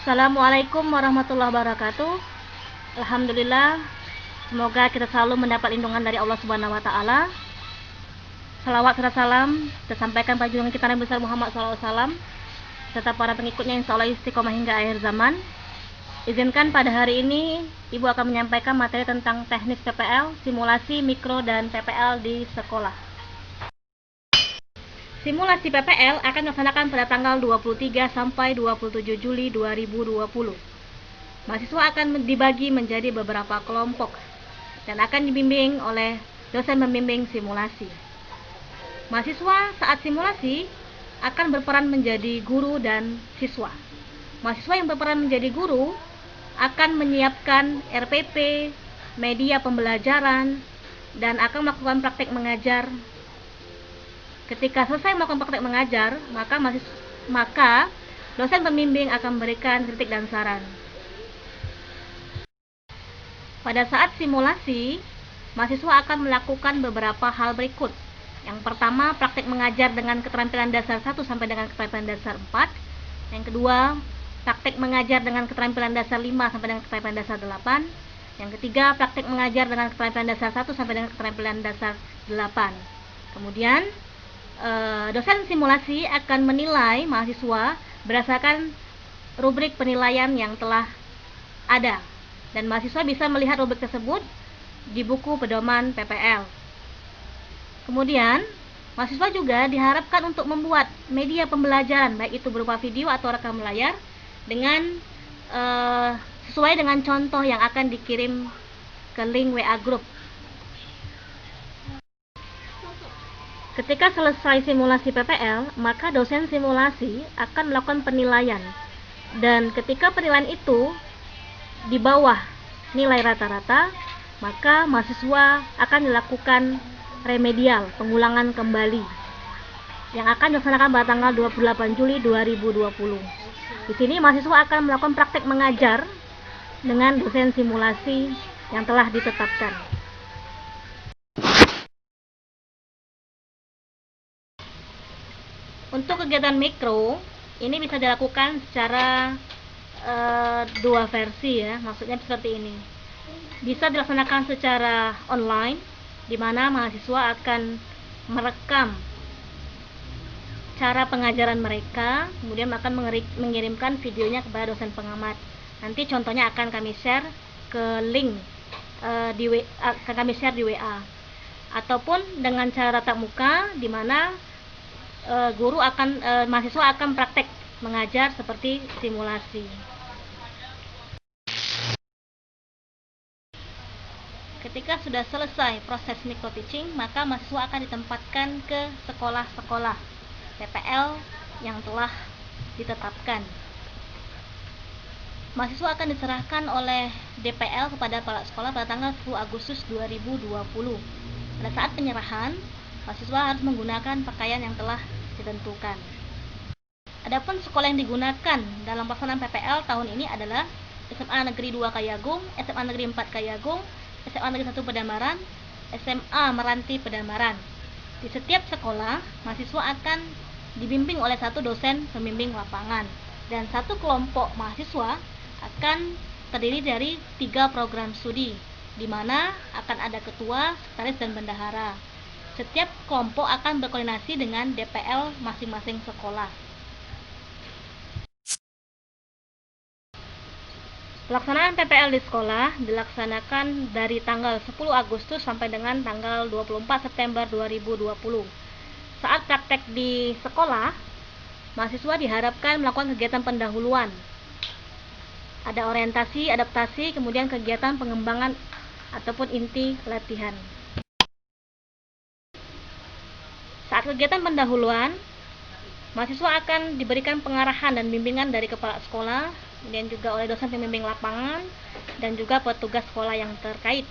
Assalamualaikum warahmatullahi wabarakatuh. Alhamdulillah, semoga kita selalu mendapat lindungan dari Allah Subhanahu wa taala. Salawat serta salam tersampaikan pada junjungan kita Nabi besar Muhammad SAW serta para pengikutnya yang insyaallah istiqomah hingga akhir zaman. Izinkan pada hari ini Ibu akan menyampaikan materi tentang teknis PPL, simulasi mikro dan PPL di sekolah. Simulasi PPL akan dilaksanakan pada tanggal 23 sampai 27 Juli 2020. Mahasiswa akan dibagi menjadi beberapa kelompok dan akan dibimbing oleh dosen pembimbing simulasi. Mahasiswa saat simulasi akan berperan menjadi guru dan siswa. Mahasiswa yang berperan menjadi guru akan menyiapkan RPP, media pembelajaran, dan akan melakukan praktek mengajar. Ketika selesai melakukan praktek mengajar, maka dosen pembimbing akan memberikan kritik dan saran. Pada saat simulasi, mahasiswa akan melakukan beberapa hal berikut. Yang pertama, praktek mengajar dengan keterampilan dasar 1 sampai dengan keterampilan dasar 4. Yang kedua, praktek mengajar dengan keterampilan dasar 5 sampai dengan keterampilan dasar 8. Yang ketiga, praktek mengajar dengan keterampilan dasar 1 sampai dengan keterampilan dasar 8. Kemudian, dosen simulasi akan menilai mahasiswa berdasarkan rubrik penilaian yang telah ada, dan mahasiswa bisa melihat rubrik tersebut di buku pedoman PPL. Kemudian, mahasiswa juga diharapkan untuk membuat media pembelajaran, baik itu berupa video atau rekam layar, dengan sesuai dengan contoh yang akan dikirim ke link WA Group. Ketika selesai simulasi PPL, maka dosen simulasi akan melakukan penilaian. Dan ketika penilaian itu di bawah nilai rata-rata, maka mahasiswa akan dilakukan remedial, pengulangan kembali, yang akan dilaksanakan pada tanggal 28 Juli 2020. Di sini mahasiswa akan melakukan praktek mengajar dengan dosen simulasi yang telah ditetapkan. Untuk kegiatan mikro, ini bisa dilakukan secara dua versi ya, maksudnya seperti ini. Bisa dilaksanakan secara online, di mana mahasiswa akan merekam cara pengajaran mereka, kemudian akan mengirimkan videonya kepada dosen pengamat. Nanti contohnya akan kami share ke link kami share di WA. Ataupun dengan cara tatap muka, di mana mahasiswa akan praktek mengajar seperti simulasi. Ketika sudah selesai proses micro teaching, maka mahasiswa akan ditempatkan ke sekolah-sekolah PPL yang telah ditetapkan. Mahasiswa akan diserahkan oleh DPL kepada kepala sekolah pada tanggal 10 Agustus 2020. Pada saat penyerahan, mahasiswa harus menggunakan pakaian yang telah ditentukan. Adapun sekolah yang digunakan dalam pelaksanaan PPL tahun ini adalah SMA Negeri 2 Kayagung, SMA Negeri 4 Kayagung, SMA Negeri 1 Pedamaran, SMA Meranti Pedamaran. Di setiap sekolah, mahasiswa akan dibimbing oleh satu dosen pembimbing lapangan, dan satu kelompok mahasiswa akan terdiri dari 3 program studi, di mana akan ada ketua, sekretaris, dan bendahara. Setiap kelompok akan berkoordinasi dengan DPL masing-masing sekolah. Pelaksanaan PPL di sekolah dilaksanakan dari tanggal 10 Agustus sampai dengan tanggal 24 September 2020. Saat praktek di sekolah, mahasiswa diharapkan melakukan kegiatan pendahuluan. Ada orientasi, adaptasi, kemudian kegiatan pengembangan ataupun inti latihan. Saat kegiatan pendahuluan, mahasiswa akan diberikan pengarahan dan bimbingan dari kepala sekolah, kemudian juga oleh dosen pembimbing lapangan, dan juga petugas sekolah yang terkait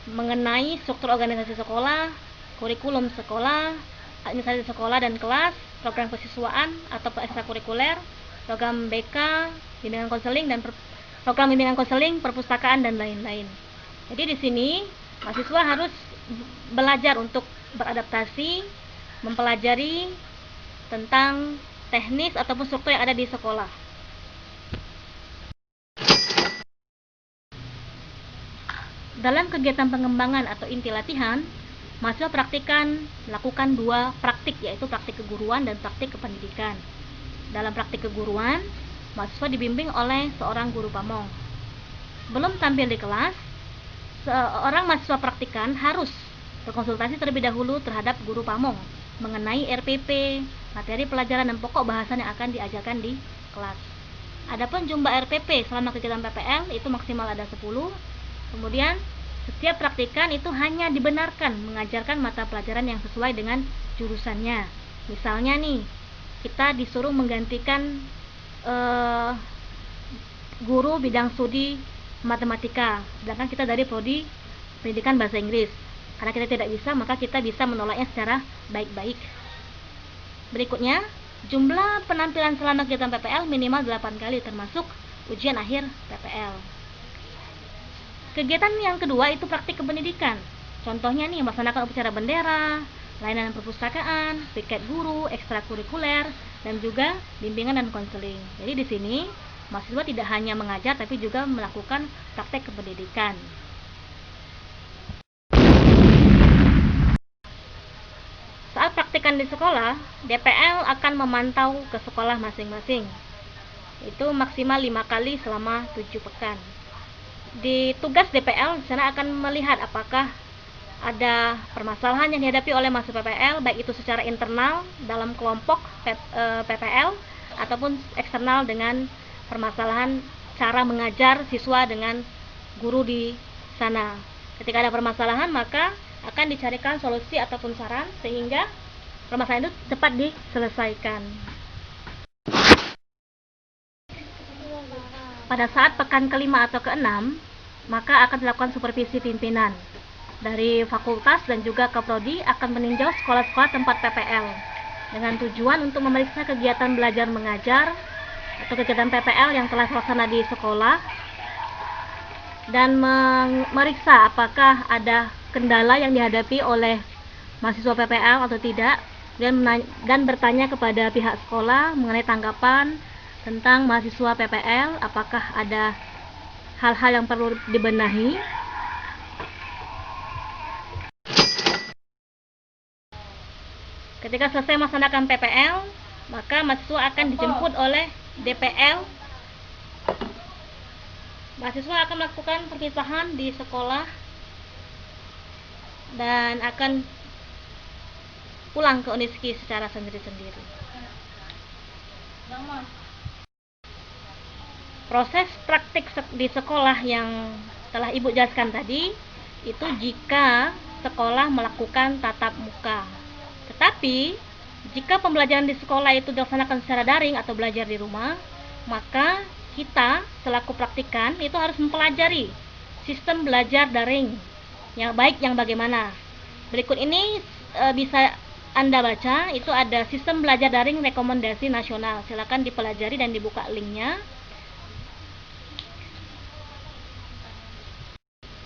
mengenai struktur organisasi sekolah, kurikulum sekolah, administrasi sekolah dan kelas, program kesiswaan atau ekstrakurikuler, program BK, bimbingan konseling, dan program bimbingan konseling, perpustakaan, dan lain-lain. Jadi di sini mahasiswa harus belajar untuk beradaptasi, mempelajari tentang teknis ataupun struktur yang ada di sekolah. Dalam kegiatan pengembangan atau inti latihan, mahasiswa melakukan 2 praktik, yaitu praktik keguruan dan praktik kependidikan. Dalam praktik keguruan, mahasiswa dibimbing oleh seorang guru pamong. Sebelum tampil di kelas, seorang mahasiswa praktikan harus berkonsultasi terlebih dahulu terhadap guru pamong mengenai RPP, materi pelajaran dan pokok bahasan yang akan diajarkan di kelas. Adapun jumlah RPP selama kegiatan PPL itu maksimal ada 10. Kemudian setiap praktikan itu hanya dibenarkan mengajarkan mata pelajaran yang sesuai dengan jurusannya. Misalnya nih, kita disuruh menggantikan guru bidang studi matematika, sedangkan kita dari prodi pendidikan bahasa Inggris. Karena kita tidak bisa, maka kita bisa menolaknya secara baik-baik. Berikutnya, jumlah penampilan selama kegiatan PPL minimal 8 kali termasuk ujian akhir PPL. Kegiatan yang kedua itu praktik kependidikan. Contohnya nih, melaksanakan upacara bendera, layanan perpustakaan, piket guru, ekstrakurikuler, dan juga bimbingan dan konseling. Jadi di sini mahasiswa tidak hanya mengajar tapi juga melakukan praktek kependidikan. Saat praktikan di sekolah, DPL akan memantau ke sekolah masing-masing. Itu maksimal 5 kali selama 7 pekan. Di tugas DPL di sana akan melihat apakah ada permasalahan yang dihadapi oleh mahasiswa PPL, baik itu secara internal dalam kelompok PPL ataupun eksternal dengan permasalahan cara mengajar siswa dengan guru di sana. Ketika ada permasalahan, maka akan dicarikan solusi ataupun saran sehingga permasalahan itu cepat diselesaikan. Pada saat pekan kelima atau keenam, maka akan dilakukan supervisi pimpinan dari fakultas dan juga keprodi akan meninjau sekolah-sekolah tempat PPL dengan tujuan untuk memeriksa kegiatan belajar mengajar atau kegiatan PPL yang telah terlaksana di sekolah dan memeriksa apakah ada kendala yang dihadapi oleh mahasiswa PPL atau tidak, dan bertanya kepada pihak sekolah mengenai tanggapan tentang mahasiswa PPL, apakah ada hal-hal yang perlu dibenahi. Ketika selesai melaksanakan PPL, maka mahasiswa akan dijemput oleh DPL. Mahasiswa akan melakukan perpisahan di sekolah dan akan pulang ke Uniski secara sendiri-sendiri. Proses praktik di sekolah yang telah Ibu jelaskan tadi, itu jika sekolah melakukan tatap muka. Tetapi, jika pembelajaran di sekolah itu dilaksanakan secara daring atau belajar di rumah, maka kita selaku praktikan itu harus mempelajari sistem belajar daring yang baik yang bagaimana. Berikut ini bisa Anda baca, itu ada sistem belajar daring rekomendasi nasional. Silakan dipelajari dan dibuka linknya.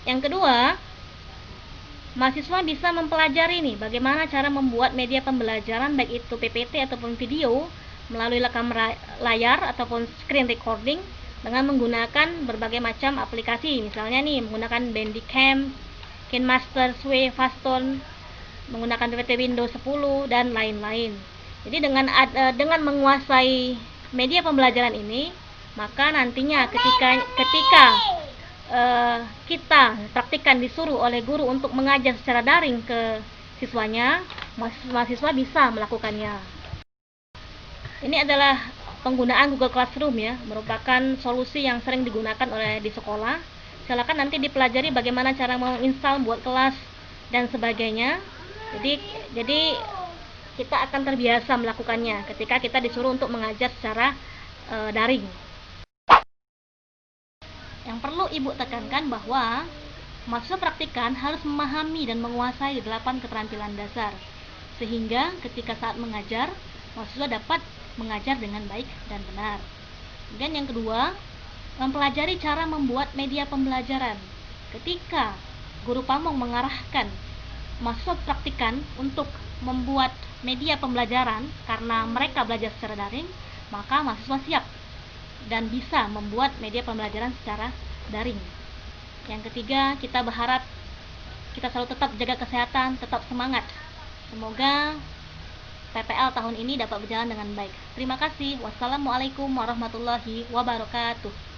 Yang kedua, mahasiswa bisa mempelajari nih bagaimana cara membuat media pembelajaran baik itu PPT ataupun video melalui rekam layar ataupun screen recording dengan menggunakan berbagai macam aplikasi. Misalnya nih menggunakan Bandicam, KineMaster, Sway, Fastone, menggunakan PPT Windows 10 dan lain-lain. Jadi dengan menguasai media pembelajaran ini, maka nantinya ketika kita praktikan disuruh oleh guru untuk mengajar secara daring ke siswanya, mahasiswa bisa melakukannya. Ini adalah penggunaan Google Classroom ya, merupakan solusi yang sering digunakan oleh di sekolah. Silakan nanti dipelajari bagaimana cara menginstal, buat kelas dan sebagainya. Jadi kita akan terbiasa melakukannya ketika kita disuruh untuk mengajar secara daring. Yang perlu Ibu tekankan bahwa mahasiswa praktikan harus memahami dan menguasai 8 keterampilan dasar, sehingga ketika saat mengajar, mahasiswa dapat mengajar dengan baik dan benar. Kemudian yang kedua, mempelajari cara membuat media pembelajaran. Ketika guru pamong mengarahkan mahasiswa praktikan untuk membuat media pembelajaran karena mereka belajar secara daring, maka mahasiswa siap dan bisa membuat media pembelajaran secara daring. Yang ketiga, kita berharap kita selalu tetap jaga kesehatan, tetap semangat. Semoga PPL tahun ini dapat berjalan dengan baik. Terima kasih. Wassalamualaikum warahmatullahi wabarakatuh.